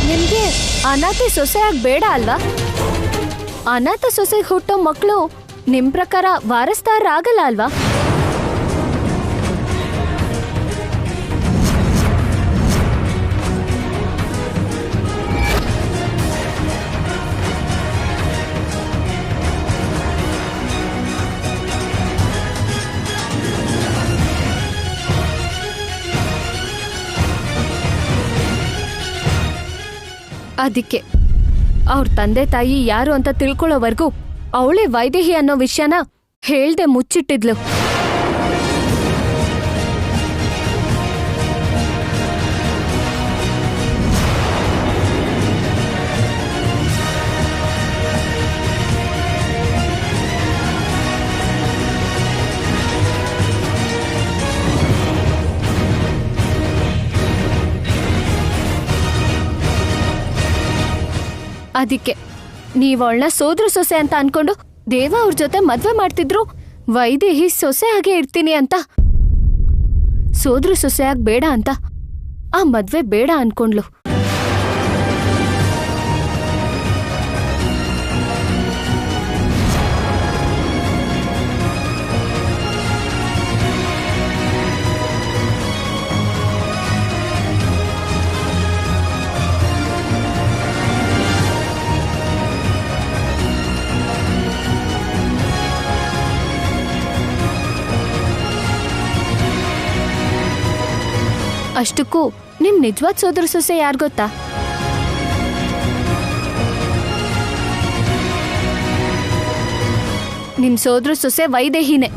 ನಿಮ್ಗೆ ಅನಾಥ ಸೊಸೆಯಾಗಿ ಬೇಡ ಅಲ್ವಾ? ಅನಾಥ ಸೊಸೆಗೆ ಹುಟ್ಟೋ ಮಕ್ಕಳು ನಿಮ್ ಪ್ರಕಾರ ವಾರಸ್ದಾರರಾಗಲ್ಲ ಅಲ್ವಾ? ಅದಕ್ಕೆ ಅವ್ರ ತಂದೆ ತಾಯಿ ಯಾರು ಅಂತ ತಿಳ್ಕೊಳ್ಳೋವರೆಗೂ ಅವಳೇ ವೈದೇಹಿ ಅನ್ನೋ ವಿಷಯನ ಹೇಳ್ದೆ ಮುಚ್ಚಿಟ್ಟಿದ್ಲು. ಅದಕ್ಕೆ ನೀವಳನ್ನ ಸೋದ್ರ ಸೊಸೆ ಅಂತ ಅನ್ಕೊಂಡು ದೇವ ಅವ್ರ ಜೊತೆ ಮದ್ವೆ ಮಾಡ್ತಿದ್ರು. ವೈದೇಹಿ ಸೊಸೆ ಹಾಗೆ ಇರ್ತೀನಿ ಅಂತ, ಸೋದ್ರ ಸೊಸೆಯಾಗಿ ಬೇಡ ಅಂತ ಆ ಮದ್ವೆ ಬೇಡ ಅನ್ಕೊಂಡ್ಲು. ಅಷ್ಟಕ್ಕೂ ನಿಮ್ ನಿಜವಾದ ಸೋದರ ಸೊಸೆ ಯಾರು ಗೊತ್ತಾ? ನಿಮ್ ಸೋದರ ಸೊಸೆ ವೈದೇಹಿನೇ.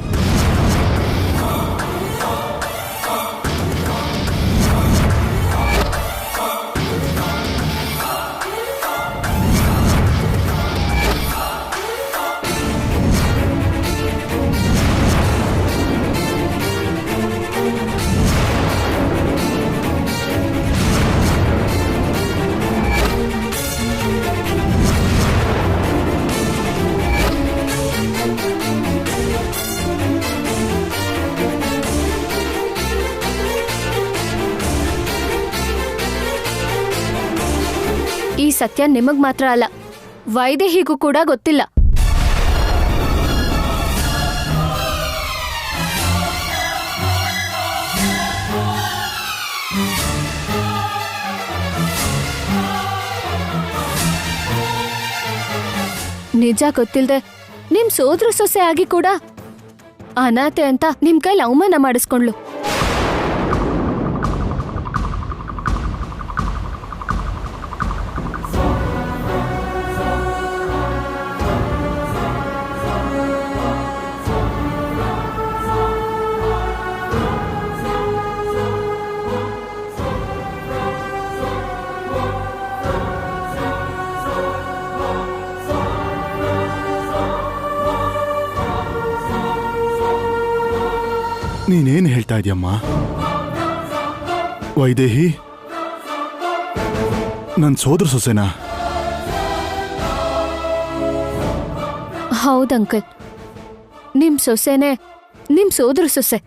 ಈ ಸತ್ಯ ನಿಮಗ್ ಮಾತ್ರ ಅಲ್ಲ, ವೈದೇಹಿಗೂ ಕೂಡ ಗೊತ್ತಿಲ್ಲ. ನಿಜ ಗೊತ್ತಿಲ್ದೆ ನಿಮ್ ಸೋದರ ಸೊಸೆ ಆಗಿ ಕೂಡ ಅನಾಥೆ ಅಂತ ನಿಮ್ ಕೈಲಿ ಅವಮಾನ ಮಾಡಿಸ್ಕೊಂಡ್ಲು. ನೀನೇನು ಹೇಳ್ತಾ ಇದೀಯಮ್ಮ? ವೈದೇಹಿ ನನ್ನ ಸೋದರ ಸೊಸೆನಾ? ಹೌದಂಕಲ್, ನಿಮ್ ಸೊಸೆನೆ ನಿಮ್ ಸೋದರ ಸೊಸೆ.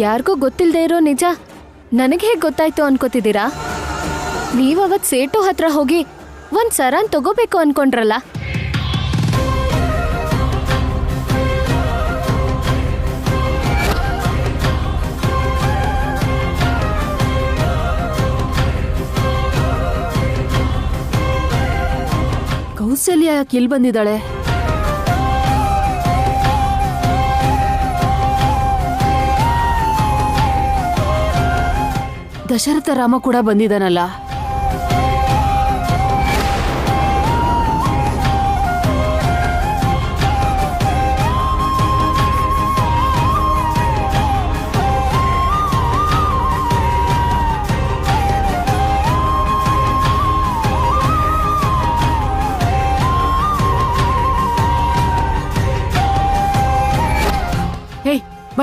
ಯಾರಿಗೂ ಗೊತ್ತಿಲ್ಲದೆ ಇರೋ ನಿಜ ನನಗೆ ಹೇಗೆ ಗೊತ್ತಾಯ್ತು ಅನ್ಕೋತಿದ್ದೀರಾ? ನೀವವತ್ ಸೇಟು ಹತ್ರ ಹೋಗಿ ಒಂದ್ ಸರಾನ್ ತಗೋಬೇಕು ಅನ್ಕೊಂಡ್ರಲ್ಲ, ಕೌಸಲ್ಯ ಯಾಕೆ ಇಲ್ಲಿ ಬಂದಿದ್ದಾಳೆ? ದಶರಥ ರಾಮ ಕೂಡ ಬಂದಿದ್ದಾನಲ್ಲ.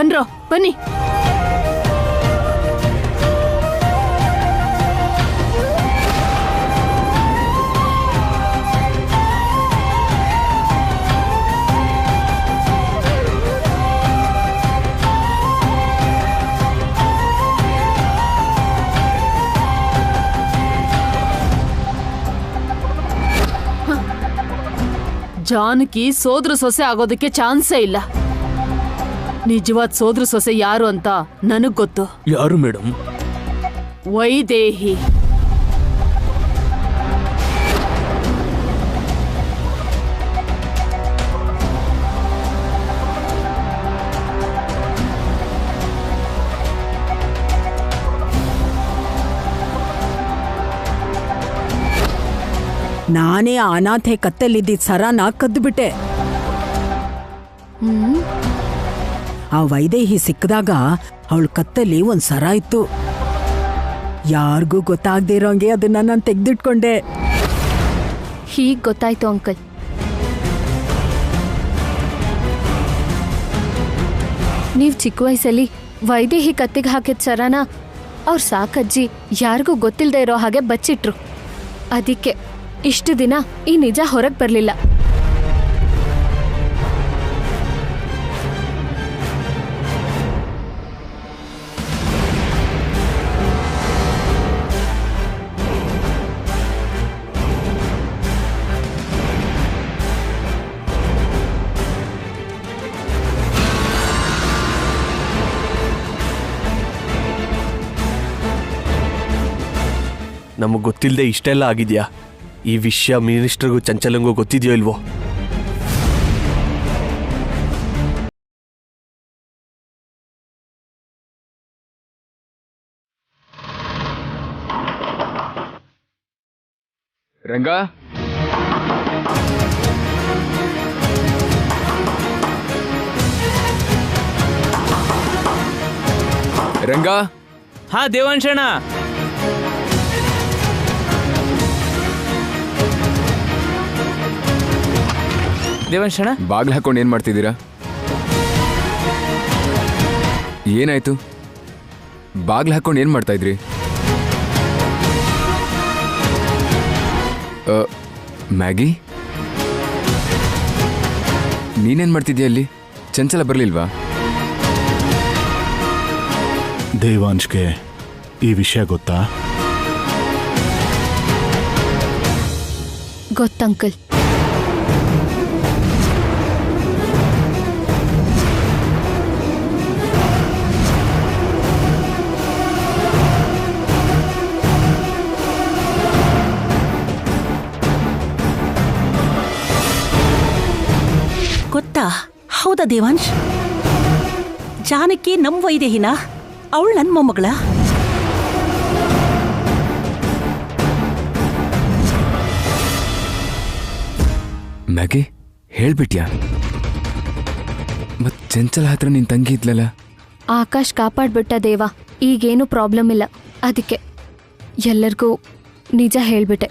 ಬನ್ರೋ ಬನ್ನಿ. ಜಾನಕಿ ಸೋದ್ರ ಸೊಸೆ ಆಗೋದಕ್ಕೆ ಚಾನ್ಸೇ ಇಲ್ಲ. ನಿಜವಾದ ಸೋದ್ರ ಸೊಸೆ ಯಾರು ಅಂತ ನನಗ್ ಗೊತ್ತು. ಯಾರು ಮೇಡಮ್? ವೈದೇಹಿ. ನಾನೇ ಆ ಅನಾಥೆ ಕತ್ತಲ್ಲಿದ್ದಿದ್ದ ಸರಾನ ಕದ್ದುಬಿಟ್ಟೆ. ಆ ವೈದೇಹಿ ಸಿಕ್ಕದಾಗ ಅವಳ ಕತ್ತಲ್ಲಿ ಒಂದ್ ಸರ ಇತ್ತು. ಯಾರಿಗೂ ಗೊತ್ತಾಗದೇ ಇರೋಂಗೆ ಅದನ್ನ ನಾನು ತೆಗ್ದಿಟ್ಕೊಂಡೆ. ಹೀಗ್ ಗೊತ್ತಾಯ್ತು ಅಂಕಲ್. ನೀವ್ ಚಿಕ್ಕ ವಯಸ್ಸಲ್ಲಿ ವೈದೇಹಿ ಕತ್ತಿಗೆ ಹಾಕಿದ ಸರನ ಅವ್ರ ಸಾಕಜ್ಜಿ ಯಾರಿಗೂ ಗೊತ್ತಿಲ್ಲದೆ ಇರೋ ಹಾಗೆ ಬಚ್ಚಿಟ್ರು. ಅದಕ್ಕೆ ಇಷ್ಟು ದಿನ ಈ ನಿಜ ಹೊರಗೆ ಬರಲಿಲ್ಲ. ನಮಗೆ ಗೊತ್ತಿಲ್ಲದೆ ಇಷ್ಟೆಲ್ಲ ಆಗಿದೆಯಾ? ಈ ವಿಷಯ ಮಿನಿಸ್ಟರ್ಗೂ ಚಂಚಲಂಗೂ ಗೊತ್ತಿದೆಯೋ ಇಲ್ವೋ? ರಂಗ, ರಂಗ. ಹಾ ದೇವಾಂಶಣ್ಣ. ದೇವಾಂಶಣ್ಣ, ಬಾಗ್ಲು ಹಾಕೊಂಡು ಏನ್ ಮಾಡ್ತಿದ್ದೀರಾ? ಏನಾಯ್ತು? ಬಾಗ್ಲು ಹಾಕೊಂಡು ಏನ್ ಮಾಡ್ತಾ ಇದ್ರಿ? ಮ್ಯಾಗಿ, ನೀನೇನ್ ಮಾಡ್ತಿದ್ಯಾ ಅಲ್ಲಿ? ಚಂಚಲ ಬರ್ಲಿಲ್ವಾ? ದೇವಾಂಶ್ಗೆ ಈ ವಿಷಯ ಗೊತ್ತಾ? ಗೊತ್ತಂಕಲ್. ಗೊತ್ತಾ? ಹೌದಾ ದೇವಾಂಶ್? ಜಾನಕಿ ನಮ್ ವೈದೇಹಿನ? ಅವಳು ನನ್ನ ಮೊಮ್ಮಗಳ? ಮ್ಯಾಗಿ, ಹೇಳ್ಬಿಟ್ಯಾ? ಮತ್ ಚಂಚಲ ಹತ್ರ ನಿನ್ ತಂಗಿ ಇದ್ಲಲ್ಲ? ಆಕಾಶ್ ಕಾಪಾಡ್ಬಿಟ್ಟ ದೇವ. ಈಗೇನು ಪ್ರಾಬ್ಲಮ್ ಇಲ್ಲ. ಅದಕ್ಕೆ ಎಲ್ಲರಿಗೂ ನಿಜ ಹೇಳ್ಬಿಟ್ಟೆ.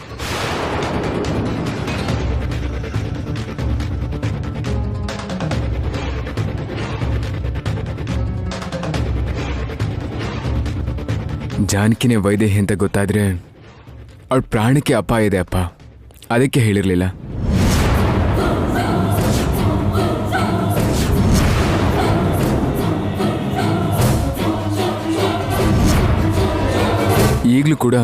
ಜಾನಕಿನೇ ವೈದೇಹಿ ಅಂತ ಗೊತ್ತಾದ್ರೆ ಅವಳ ಪ್ರಾಣಕ್ಕೆ ಅಪಾಯ ಇದೆ ಅಪ್ಪ. ಅದಕ್ಕೆ ಹೇಳಿರ್ಲಿಲ್ಲ. ಈಗಲೂ ಕೂಡ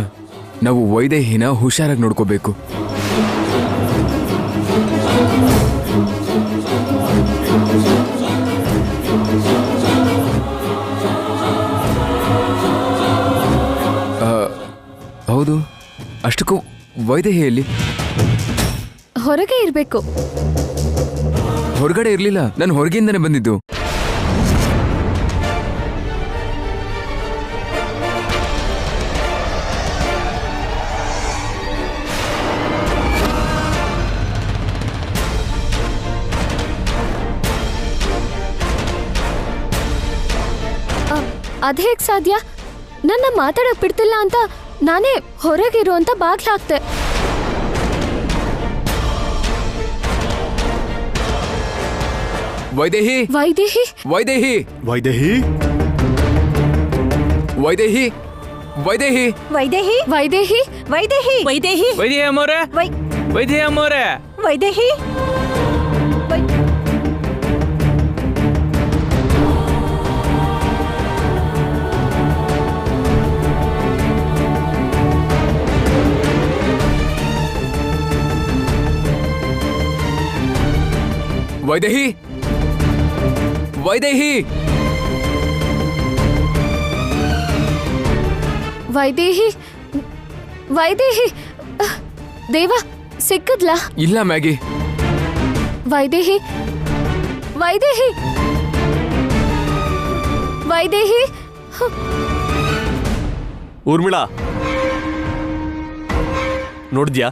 ನಾವು ವೈದೇಹಿನ ಹುಷಾರಾಗಿ ನೋಡ್ಕೋಬೇಕು. ಹೌದು, ಅಷ್ಟಕ್ಕೂ ವೈದೇಹಿಯಲ್ಲಿ ಹೊರಗೆ ಇರಬೇಕು. ಹೊರಗಡೆ ಇರಲಿಲ್ಲ, ನಾನು ಹೊರಗಿಂದನೇ ಬಂದಿದ್ದು. ಅದೇಗ್ ಸಾಧ್ಯ? ನನ್ನ ಮಾತಾಡಕ್ ಬಿಡ್ತಿಲ್ಲ ಅಂತ ನಾನೇ ಹೊರಗಿರು ಅಂತ ಬಾಗ್ಲ ಹಾಕ್ತೆ. ವೈದೇಹಿ ವೈದೇಹಿ ವೈದೇಹಿ ವೈದೇಹಿ ವೈದೇಹಿ ವೈದೇಹಿ ವೈದೇಹಿ ವೈದೇಹಿ ವೈದೇಹಿ ವೈದೇಹಿ ವೈದ್ಯ ಅಮ್ಮೋರೆ ವೈ ವೈದ್ಯ ಅಮ್ಮೋರೆ ವೈದೇಹಿ ವೈದೇಹಿ ವೈದೇಹಿ ವೈದೇಹಿ ವೈದೇಹಿ ದೇವ ಸಿಕ್ಕದ್ಲಾ? ಇಲ್ಲ ಮ್ಯಾಗಿ. ವೈದೇಹಿ ವೈದೇಹಿ ವೈದೇಹಿ ಊರ್ಮಿಳಾ, ನೋಡಿದ್ಯಾ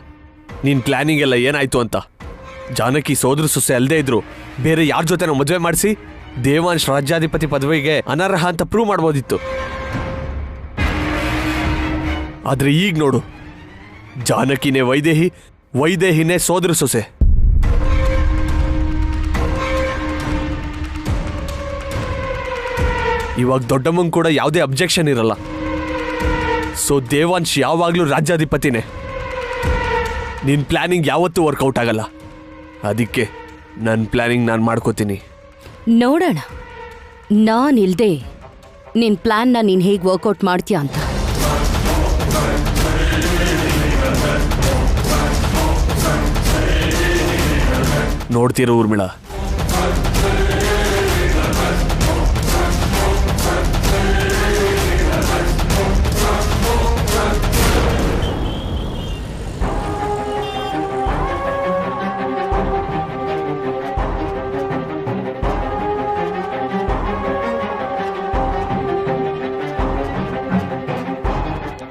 ನಿನ್ ಪ್ಲಾನಿಂಗ್ ಎಲ್ಲ ಏನಾಯ್ತು ಅಂತ? ಜಾನಕಿ ಸೋದರ ಸೊಸೆ ಅಲ್ಲದೆ ಇದ್ರು ಬೇರೆ ಯಾರ ಜೊತೆ ಮದುವೆ ಮಾಡಿಸಿ ದೇವಾಂಶ್ ರಾಜ್ಯಾಧಿಪತಿ ಪದವಿಗೆ ಅನರ್ಹ ಅಂತ ಪ್ರೂವ್ ಮಾಡ್ಬೋದಿತ್ತು. ಆದ್ರೆ ಈಗ ನೋಡು, ಜಾನಕಿನೇ ವೈದೇಹಿ, ವೈದೇಹಿನೇ ಸೋದರ ಸೊಸೆ. ಇವಾಗ ದೊಡ್ಡಮ್ಮಂಗ್ ಕೂಡ ಯಾವುದೇ ಅಬ್ಜೆಕ್ಷನ್ ಇರಲ್ಲ. ಸೊ ದೇವಾಂಶ್ ಯಾವಾಗ್ಲೂ ರಾಜ್ಯಾಧಿಪತಿನೇ. ನಿನ್ ಪ್ಲಾನಿಂಗ್ ಯಾವತ್ತೂ ವರ್ಕೌಟ್ ಆಗಲ್ಲ. ಅದಕ್ಕೆ ನನ್ನ ಪ್ಲಾನಿಂಗ್ ನಾನು ಮಾಡ್ಕೋತೀನಿ. ನೋಡೋಣ ನಾನಿಲ್ದೆ ನಿನ್ ಪ್ಲಾನ್ನ ನೀನ್ ಹೇಗೆ ವರ್ಕೌಟ್ ಮಾಡ್ತೀಯ ಅಂತ. ನೋಡ್ತೀರ ಊರ್ಮಿಳಾ,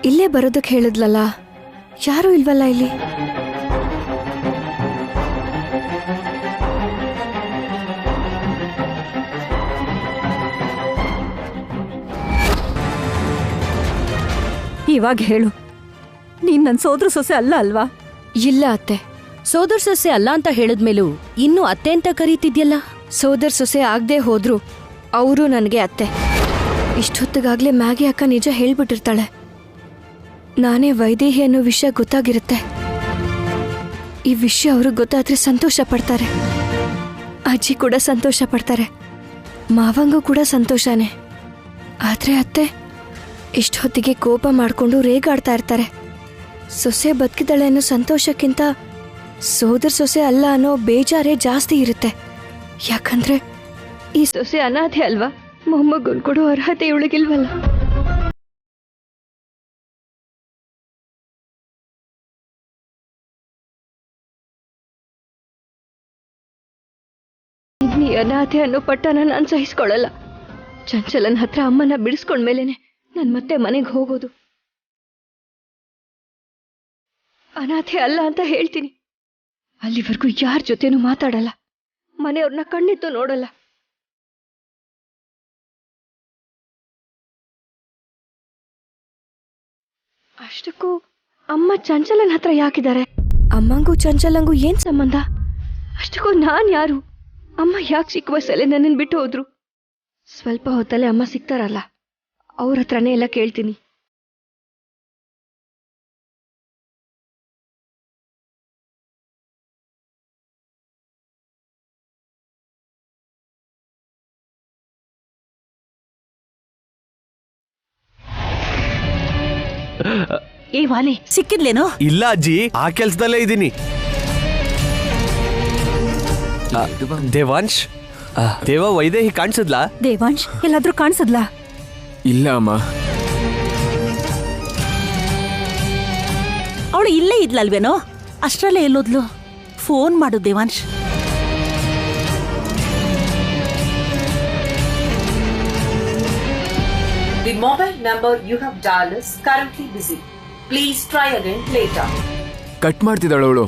ಇಲ್ಲೇ ಬರೋದಕ್ಕೆ ಹೇಳಿದ್ಲಲ್ಲ, ಯಾರೂ ಇಲ್ವಲ್ಲ ಇಲ್ಲಿ? ಇವಾಗ ಹೇಳು, ನೀನ್ ನನ್ನ ಸೋದರ ಸೊಸೆ ಅಲ್ಲ ಅಲ್ವಾ? ಇಲ್ಲ ಅತ್ತೆ, ಸೋದರ ಸೊಸೆ ಅಲ್ಲ ಅಂತ ಹೇಳಿದ್ಮೇಲೂ ಇನ್ನೂ ಅತ್ತೆ ಅಂತ ಕರೀತಿದ್ಯಲ್ಲ. ಸೋದರ್ ಸೊಸೆ ಆಗದೆ ಹೋದ್ರು ಅವರು ನನಗೆ ಅತ್ತೆ. ಇಷ್ಟೊತ್ತಿಗಾಗ್ಲೇ ಮ್ಯಾಗಿ ಅಕ್ಕ ನಿಜ ಹೇಳ್ಬಿಟ್ಟಿರ್ತಾಳೆ. ನಾನೇ ವೈದೇಹಿ ಅನ್ನೋ ವಿಷಯ ಗೊತ್ತಾಗಿರುತ್ತೆ. ಈ ವಿಷಯ ಅವ್ರಿಗೆ ಗೊತ್ತಾದ್ರೆ ಸಂತೋಷ ಪಡ್ತಾರೆ. ಅಜ್ಜಿ ಕೂಡ ಸಂತೋಷ ಪಡ್ತಾರೆ, ಮಾವಂಗೂ ಕೂಡ ಸಂತೋಷನೇ. ಆದ್ರೆ ಅತ್ತೆ ಇಷ್ಟೊತ್ತಿಗೆ ಕೋಪ ಮಾಡಿಕೊಂಡು ರೇಗಾಡ್ತಾ ಇರ್ತಾರೆ. ಸೊಸೆ ಬದುಕಿದಾಳೆ ಅನ್ನೋ ಸಂತೋಷಕ್ಕಿಂತ ಸೋದರ ಸೊಸೆ ಅಲ್ಲ ಅನ್ನೋ ಬೇಜಾರೇ ಜಾಸ್ತಿ ಇರುತ್ತೆ. ಯಾಕಂದ್ರೆ ಈ ಸೊಸೆ ಅನಾಥೆ ಅಲ್ವಾ, ಮೊಮ್ಮಗನ್ ಕೊಡೋ ಅರ್ಹತೆ ಇವಳಿಗಿಲ್ವಲ್ಲ. ನೀ ಅನಾಥೆ ಅನ್ನೋ ಪಟ್ಟನ ನಾನು ಸಹಿಸ್ಕೊಳ್ಳಲ್ಲ. ಚಂಚಲನ್ ಹತ್ರ ಅಮ್ಮನ ಬಿಡಿಸ್ಕೊಂಡ್ಮೇಲೆನೆ ನಾನು ಮತ್ತೆ ಮನೆಗೆ ಹೋಗೋದು. ಅನಾಥೆ ಅಲ್ಲ ಅಂತ ಹೇಳ್ತೀನಿ. ಅಲ್ಲಿವರೆಗೂ ಯಾರ ಜೊತೆನೂ ಮಾತಾಡಲ್ಲ, ಮನೆಯವ್ರನ್ನ ಕಣ್ಣೆತ್ತು ನೋಡಲ್ಲ. ಅಷ್ಟಕ್ಕೂ ಅಮ್ಮ ಚಂಚಲನ್ ಹತ್ರ ಯಾಕಿದ್ದಾರೆ? ಅಮ್ಮಂಗೂ ಚಂಚಲಂಗೂ ಏನ್ ಸಂಬಂಧ? ಅಷ್ಟಕ್ಕೂ ನಾನ್ ಯಾರು? ಅಮ್ಮ ಯಾಕೆ ಚಿಕ್ಕ ವಯಸ್ಸಲ್ಲೇ ನನ್ನನ್ನು ಬಿಟ್ಟು ಹೋದ್ರು? ಸ್ವಲ್ಪ ಹೊತ್ತಲ್ಲೇ ಅಮ್ಮ ಸಿಗ್ತಾರಲ್ಲ, ಅವ್ರ ಹತ್ರನೇ ಎಲ್ಲ ಕೇಳ್ತೀನಿ. ಏ ವಾಲೆ, ಸಿಕ್ಕಿದ್ಲೇನೋ? ಇಲ್ಲ ಅಜ್ಜಿ, ಆ ಕೆಲ್ಸದಲ್ಲೇ ಇದ್ದೀನಿ. ದೇವಾಂಶ್, ದೇವ ವೈದೇಹಿ ಕಾಣಿಸಿದ್ಲಾ? ದೇವಾಂಶ್ ಎಲ್ಲಾದ್ರೂ ಕಾಣಿಸದ್ಲಾ? ಇಲ್ಲ ಅಮ್ಮ. ಅವಳು ಇಲ್ಲೇ ಇದ್ಲಲ್ವೇನೋ? ಅಷ್ಟರಲ್ಲೇ ಎಲ್ಲೋದ್ಲು? ಫೋನ್ ಮಾಡು Devansh. The mobile number you have dialed is currently busy. Please try again later. Cut ಮಾಡ್ತಿದ್ದಾಳು ಅವಳು.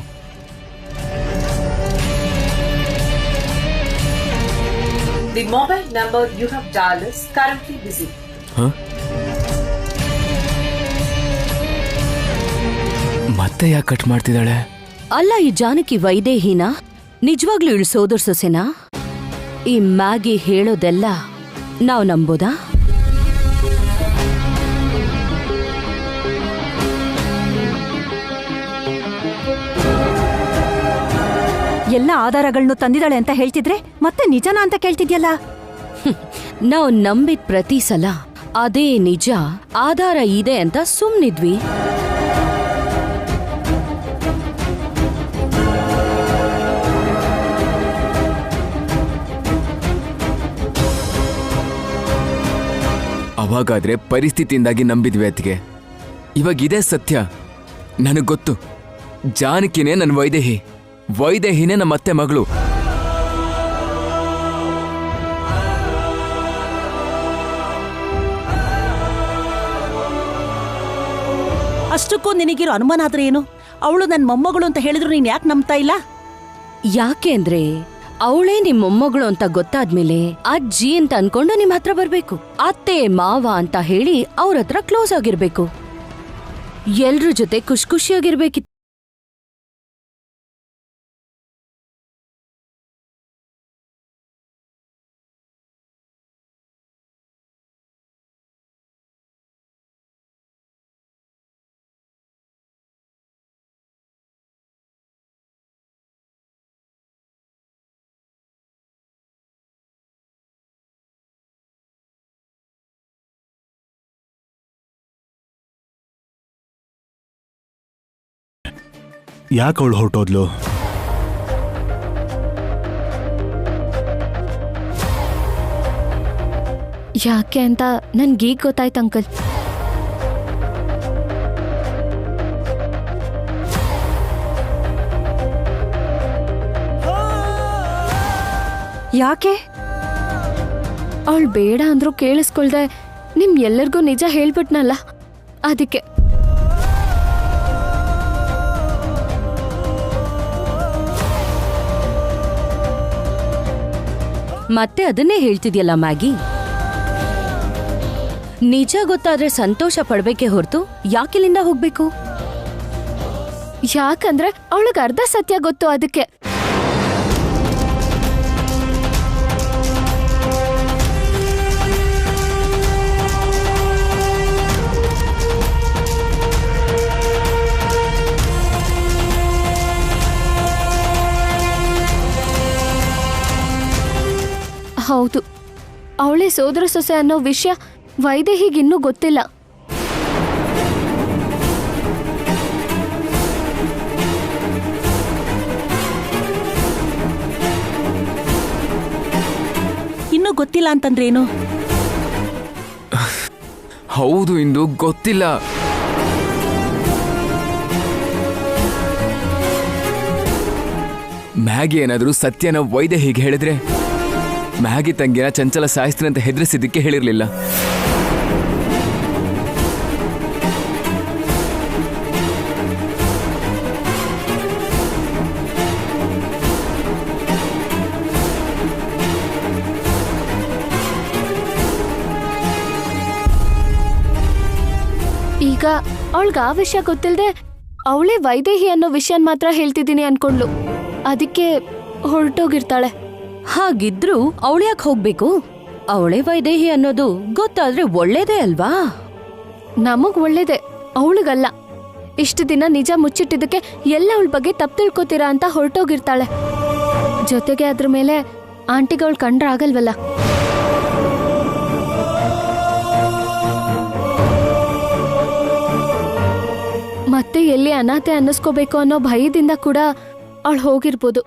The mobile number you have dialed is currently busy. ಮತ್ತೆ ಯಾಕೆ ಕಟ್ ಮಾಡ್ತಿದ್ದಾಳೆ? ಅಲ್ಲ, ಈ ಜಾನಕಿ ವೈದೇಹಿನ ನಿಜವಾಗ್ಲೂ ಇಳು ಸೋದರ ಸೊಸೆನಾ? ಈ ಮ್ಯಾಗಿ ಹೇಳೋದೆಲ್ಲ ನಾವು ನಂಬೋದಾ? ಎಲ್ಲ ಆಧಾರಗಳನ್ನು ತಂದಿದ್ದಾಳೆ ಅಂತ ಹೇಳ್ತಿದ್ರೆ ಮತ್ತೆ ನಿಜನಾ ಅಂತ ಕೇಳ್ತಿದ್ಯಲ್ಲ? ನಾವು ನಂಬಿದ ಪ್ರತಿ ಸಲ ಅದೇ ನಿಜ, ಆಧಾರ ಇದೆ ಅಂತ ಸುಮ್ನಿದ್ವಿ. ಅವಾಗಾದ್ರೆ ಪರಿಸ್ಥಿತಿಯಿಂದಾಗಿ ನಂಬಿದ್ವಿ ಅತ್ತಿಗೆ. ಇವಾಗ ಇದೇ ಸತ್ಯ. ನನಗೆ ಗೊತ್ತು, ಜಾನಕಿನೇ ನನ್ನ ವೈದೇಹಿ, ವೈದೇಹಿನೇ ನಮ್ಮ ಅತ್ತೆ ಮಗಳು. ಅಷ್ಟಕ್ಕೂ ನಿನಗಿರೋ ಅನುಮಾನ ಆದ್ರೆ ಏನು? ಅವಳು ನನ್ನ ಮೊಮ್ಮಗಳು ಅಂತ ಹೇಳಿದ್ರು ನೀನ್ ಯಾಕೆ ನಂಬ್ತಾ ಇಲ್ಲ? ಯಾಕೆ ಅಂದ್ರೆ ಅವಳೇ ನಿಮ್ ಮೊಮ್ಮಗಳು ಅಂತ ಗೊತ್ತಾದ್ಮೇಲೆ ಅಜ್ಜಿ ಅಂತ ಅನ್ಕೊಂಡು ನಿಮ್ ಹತ್ರ ಬರ್ಬೇಕು, ಅತ್ತೆ ಮಾವ ಅಂತ ಹೇಳಿ ಅವ್ರ ಹತ್ರ ಕ್ಲೋಸ್ ಆಗಿರ್ಬೇಕು, ಎಲ್ರ ಜೊತೆ ಖುಷಿಯಾಗಿರ್ಬೇಕಿತ್ತು. ಯಾಕೆ ಅವಳು ಹೊರಟೋದ್ಲು? ಯಾಕೆ ಅಂತ ನನ್ಗೀಗ ಗೊತ್ತಾಯ್ತು ಅಂಕಲ್. ಯಾಕೆ? ಅವಳು ಬೇಡ ಅಂದ್ರೂ ಕೇಳಿಸ್ಕೊಳ್ದೆ ನಿಮ್ ಎಲ್ಲರಿಗೂ ನಿಜ ಹೇಳ್ಬಿಟ್ನಲ್ಲ, ಅದಕ್ಕೆ. ಮತ್ತೆ ಅದನ್ನೇ ಹೇಳ್ತಿದ್ಯಲ್ಲ ಮ್ಯಾಗಿ. ನಿಜ ಗೊತ್ತಾದ್ರೆ ಸಂತೋಷ ಪಡ್ಬೇಕೆ ಹೊರತು ಯಾಕಿಲ್ಲಿಂದ ಹೋಗ್ಬೇಕು? ಯಾಕಂದ್ರೆ ಅವಳಿಗೆ ಅರ್ಧ ಸತ್ಯ ಗೊತ್ತು, ಅದಕ್ಕೆ. ಹೌದು, ಅವಳೇ ಸೋದರ ಸೊಸೆ ಅನ್ನೋ ವಿಷಯ ವೈದೇಹಿಗಿನ್ನೂ ಗೊತ್ತಿಲ್ಲ. ಇನ್ನೂ ಗೊತ್ತಿಲ್ಲ ಅಂತಂದ್ರೇನು? ಹೌದು, ಇಂದು ಗೊತ್ತಿಲ್ಲ. ಮ್ಯಾಗಿ ಏನಾದರೂ ಸತ್ಯನ ವೈದೇಹಿಗೆ ಹೇಳಿದ್ರೆ ಮ್ಯಾಗಿ ತಂಗಿನ ಚಂಚಲ ಸಾಯಿಸ್ತೀನಿ ಅಂತ ಹೆದರಿಸಿದ್ದಕ್ಕೆ ಹೇಳಿರ್ಲಿಲ್ಲ. ಈಗ ಅವಳಿಗೆ ಆ ವಿಷಯ ಗೊತ್ತಿಲ್ಲದೆ ಅವಳೇ ವೈದೇಹಿ ಅನ್ನೋ ವಿಷಯನ್ ಮಾತ್ರ ಹೇಳ್ತಿದ್ದೀನಿ ಅನ್ಕೊಂಡ್ಲು, ಅದಕ್ಕೆ ಹೊರಟೋಗಿರ್ತಾಳೆ. ಹಾಗಿದ್ರು ಅವಳ್ಯಾಕೆ ಹೋಗ್ಬೇಕು? ಅವಳೇ ವೈದೇಹಿ ಅನ್ನೋದು ಗೊತ್ತಾದ್ರೆ ಒಳ್ಳೇದೇ ಅಲ್ವಾ? ನಮಗ್ ಒಳ್ಳೇದೆ, ಅವಳಿಗಲ್ಲ. ಇಷ್ಟು ದಿನ ನಿಜ ಮುಚ್ಚಿಟ್ಟಿದ್ದಕ್ಕೆ ಎಲ್ಲ ಅವಳ ಬಗ್ಗೆ ತಪ್ಪು ತಿಳ್ಕೊತೀರಾ ಅಂತ ಹೊರಟೋಗಿರ್ತಾಳೆ. ಜೊತೆಗೆ ಅದ್ರ ಮೇಲೆ ಆಂಟಿಗವಳು ಕಂಡ್ರೆ ಆಗಲ್ವಲ್ಲ. ಮತ್ತೆ ಎಲ್ಲಿ ಅನಾಥೆ ಅನ್ನಿಸ್ಕೋಬೇಕು ಅನ್ನೋ ಭಯದಿಂದ ಕೂಡ ಅವಳು ಹೋಗಿರ್ಬೋದು.